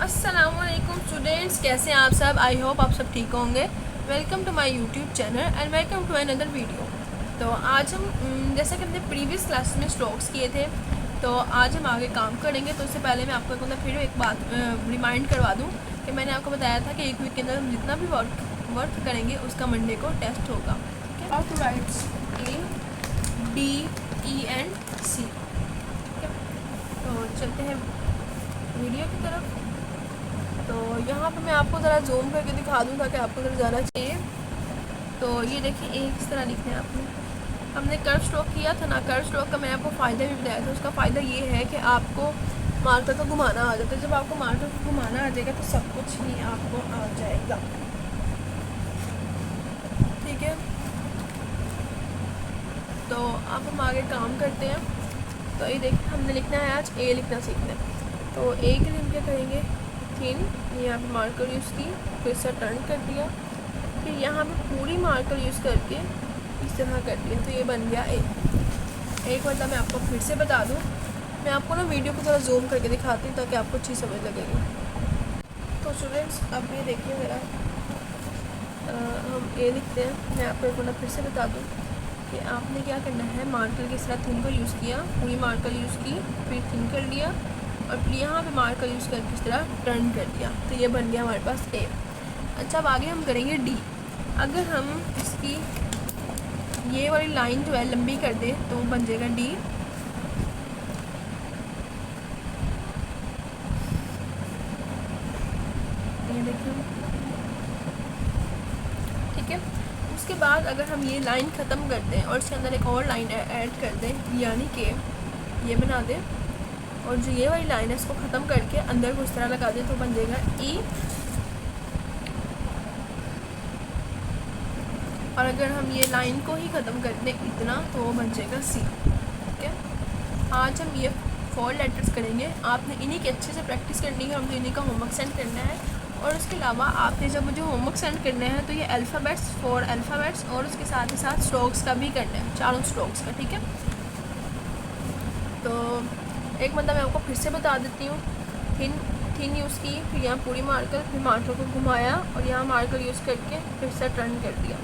अस्सलामुअलैकुम स्टूडेंट्स, कैसे हैं आप सब। आई होप आप सब ठीक होंगे। Welcome to my YouTube channel and welcome to another video. तो आज हम जैसा कि हमने प्रीवियस क्लास में स्ट्रोक्स किए थे, तो आज हम आगे काम करेंगे। तो उससे पहले मैं आपको फिर एक बात रिमाइंड करवा दूँ कि मैंने आपको बताया था कि एक वीक के अंदर हम जितना भी वर्क करेंगे उसका मंडे को टेस्ट होगा। How to write A, D, E and C। तो चलते हैं वीडियो की तरफ। तो यहाँ पे मैं आपको ज़रा जूम करके दिखा दूँ ताकि आपको ज़रा ज़्यादा चाहिए। तो ये देखिए, एक इस तरह लिखना है आपने। हमने कर्व स्ट्रोक किया था ना, कर्व स्ट्रोक का मैंने आपको फ़ायदा भी बताया था। उसका फ़ायदा ये है कि आपको मार्कर को घुमाना आ जाता है। जब आपको मार्कर को घुमाना आ जाएगा तो सब कुछ ही आपको आ जाएगा, ठीक है। तो अब हम आगे काम करते हैं। तो ये देखिए, हमने लिखना है आज ए लिखना सीखना है। तो ए के लिए हम क्या करेंगे, थिन, यहाँ पे मार्कर यूज़ की, फिर से टर्न कर दिया, फिर यहाँ पे पूरी मार्कर यूज़ करके इस तरह कर दिया, तो ये बन गया ए। एक मतलब मैं आपको फिर से बता दूँ, मैं आपको ना वीडियो को थोड़ा जूम करके दिखाती हूँ ताकि आपको अच्छी समझ लगेगी। तो स्टूडेंट्स, अब ये देखिए ज़रा, हम ए लिखते हैं। मैं आपको एक मतलब फिर से बता दूँ कि आपने क्या करना है, मार्कर की इस तरह थिन को यूज़ किया, पूरी मार्कर यूज़ की, फिर थिन कर लिया और फिर यहाँ पे मार्कर यूज़ करके इस तरह टर्न कर दिया, तो ये बन गया हमारे पास ए। अच्छा, अब आगे हम करेंगे डी। अगर हम इसकी ये वाली लाइन जो है लंबी कर दें तो बन जाएगा डी। ये देखिए, ठीक है। उसके बाद अगर हम ये लाइन ख़त्म कर दें और इसके अंदर एक और लाइन ऐड कर दें, यानी कि ये बना दें, और जो ये वाली लाइन है इसको ख़त्म करके अंदर को इस तरह लगा दें, तो बन जाएगा ई। और अगर हम ये लाइन को ही ख़त्म कर दें इतना, तो वो बन जाएगा सी, ठीक है। आज हम ये 4 लेटर्स करेंगे। आपने इन्हीं की अच्छे से प्रैक्टिस करनी है, हमको इन्हीं का होमवर्क सेंड करना है। और उसके अलावा आपने जब मुझे होमवर्क सेंड करना है तो ये अल्फ़ाबेट्स, 4 अल्फ़ाबेट्स और उसके साथ ही साथ स्ट्रोक्स का भी करना है, चारों स्ट्रोक्स का, ठीक है। तो एक मतलब मैं आपको फिर से बता देती हूँ। थिन यूज़ की, फिर यहाँ पूरी मार्कर, फिर मार्कर को घुमाया और यहाँ मार्कर यूज़ करके फिर से टर्न कर दिया।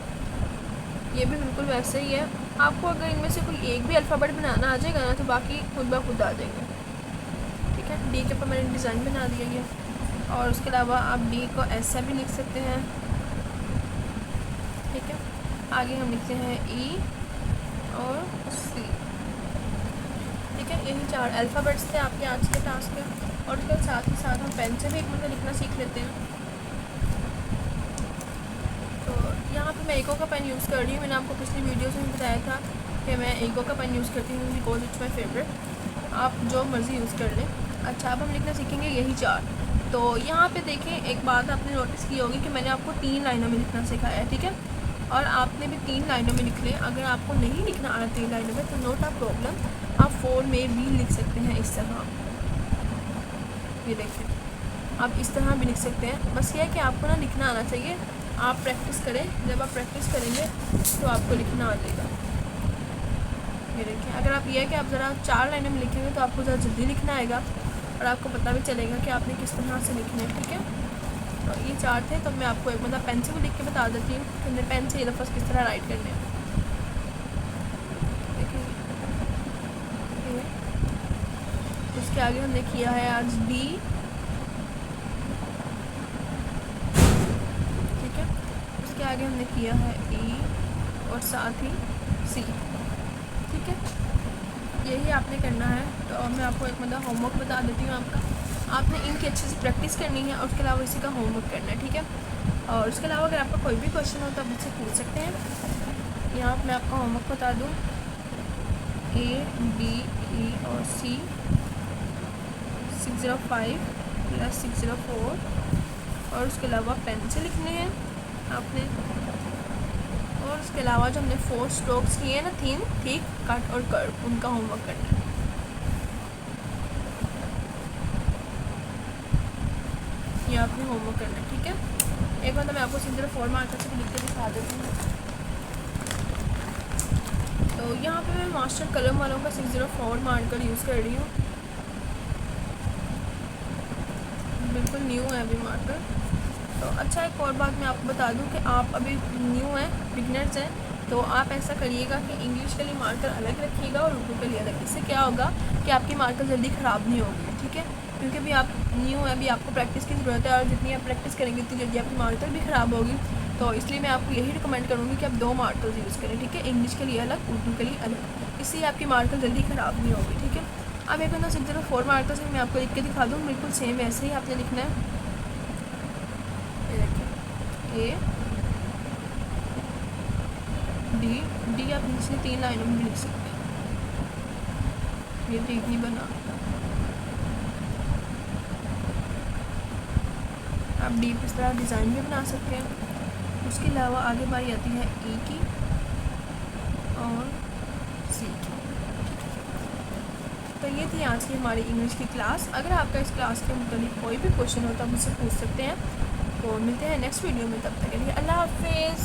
ये भी बिल्कुल वैसे ही है। आपको अगर इनमें से कोई एक भी अल्फ़ाबेट बनाना आ जाएगा ना, तो बाकी खुद ब खुद आ जाएंगे, ठीक है। डी के ऊपर मैंने डिज़ाइन बना दिया ये। और उसके अलावा आप डी को ऐसा भी लिख सकते हैं, ठीक है। आगे हम लिखते हैं ई और सी, ठीक है। यही 4 अल्फ़ाबेट्स थे आपके आज के टास्क के। और उसके साथ ही साथ हम पेन से भी एक मतलब लिखना सीख लेते हैं। तो यहाँ पे मैं एको का पेन यूज़ कर रही हूँ। मैंने आपको पिछली वीडियोस में बताया था कि मैं एको का पेन यूज़ करती हूँ बिकॉज इट्स माई फेवरेट। आप जो मर्ज़ी यूज़ कर लें। अच्छा, अब हम लिखना सीखेंगे यही 4। तो यहाँ पे देखें, एक बात आपने नोटिस की होगी कि मैंने आपको 3 लाइनों में लिखना सिखाया है, ठीक है। और आपने भी 3 लाइनों में लिख लें। अगर आपको नहीं लिखना आ रहा 3 लाइनों में तो नोट अ प्रॉब्लम, आप 4 में भी लिख सकते हैं इस तरह। ये देखें, आप इस तरह भी लिख सकते हैं। बस ये है कि आपको ना लिखना आना चाहिए। आप प्रैक्टिस करें, जब आप प्रैक्टिस करेंगे तो आपको लिखना आ जाएगा। ये देखिए, अगर आप ये है कि आप ज़रा 4 लाइनों में लिखेंगे तो आपको ज़रा जल्दी लिखना आएगा और आपको पता भी चलेगा कि आपने किस तरह से लिखना है, ठीक है। तो ये 4 थे। तो मैं आपको एक मतलब पेन से भी लिख के बता देती हूँ कि हमने पेन से ये लफ्ज़ किस तरह राइट करने हैं। देखिए, उसके आगे हमने किया है आज डी, के आगे हमने किया है ई और साथ ही सी, ठीक है। यही आपने करना है। तो अब मैं आपको एक मतलब होमवर्क बता देती हूँ आपका। आपने इनकी अच्छे से प्रैक्टिस करनी है और उसके अलावा इसी का होमवर्क करना है, ठीक है। और उसके अलावा अगर आपका कोई भी क्वेश्चन हो तो आप मुझसे पूछ सकते हैं। यहाँ मैं आपका होमवर्क बता दूँ, ए, डी, ई और सी 605 प्लस 604, और उसके अलावा पेन से लिखने हैं आपने। और उसके अलावा जो हमने 4 स्ट्रोक्स किए हैं ना, थिन, थिक, कट और कर्व, उनका होमवर्क करना है। ये आपने होमवर्क करना है, ठीक है। एक बार मैं आपको 604 मार्कर से लिख के दिखा देती हूँ। तो यहाँ पे मैं मास्टर कलम वालों का 604 मार्कर यूज़ कर रही हूँ। बिल्कुल न्यू है अभी मार्कर। तो अच्छा, एक और बात मैं आपको बता दूं कि आप अभी न्यू हैं, बिगनर्स हैं, तो आप ऐसा करिएगा कि इंग्लिश के लिए मार्कर अलग रखिएगा और उर्दू के लिए अलग। इससे क्या होगा कि आपकी मार्कर जल्दी ख़राब नहीं होगी, ठीक है। क्योंकि अभी आप न्यू है, अभी आपको प्रैक्टिस की ज़रूरत है, और जितनी आप प्रैक्टिस करेंगे उतनी जल्दी आपकी मार्कर भी ख़राब होगी। तो इसलिए मैं आपको यही रिकमेंड करूँगी कि आप 2 मार्कर्स यूज़ करें, ठीक है। इंग्लिश के लिए अलग, उर्दू के लिए अलग। इससे आपकी मार्कर जल्दी ख़राब नहीं होगी, ठीक है। अब एक ना सिर्फ 4 मार्कर्स हैं, मैं आपको लिख के दिखा दूँ, बिल्कुल सेम वैसे ही आपने लिखना है। ये देखिए, ए डी आप नीचे 3 लाइनों में भी लिख सकते हैं। ये डी नहीं बना, आप डी इस तरह डिज़ाइन भी बना सकते हैं। उसके अलावा आगे बारी आती है ई की और सी की। तो ये थी आज की हमारी इंग्लिश की क्लास। अगर आपका इस क्लास के मुताबिक कोई भी क्वेश्चन हो तो आप मुझसे पूछ सकते हैं। तो मिलते हैं नेक्स्ट वीडियो में, तब तक के लिए अल्लाह हाफिज़।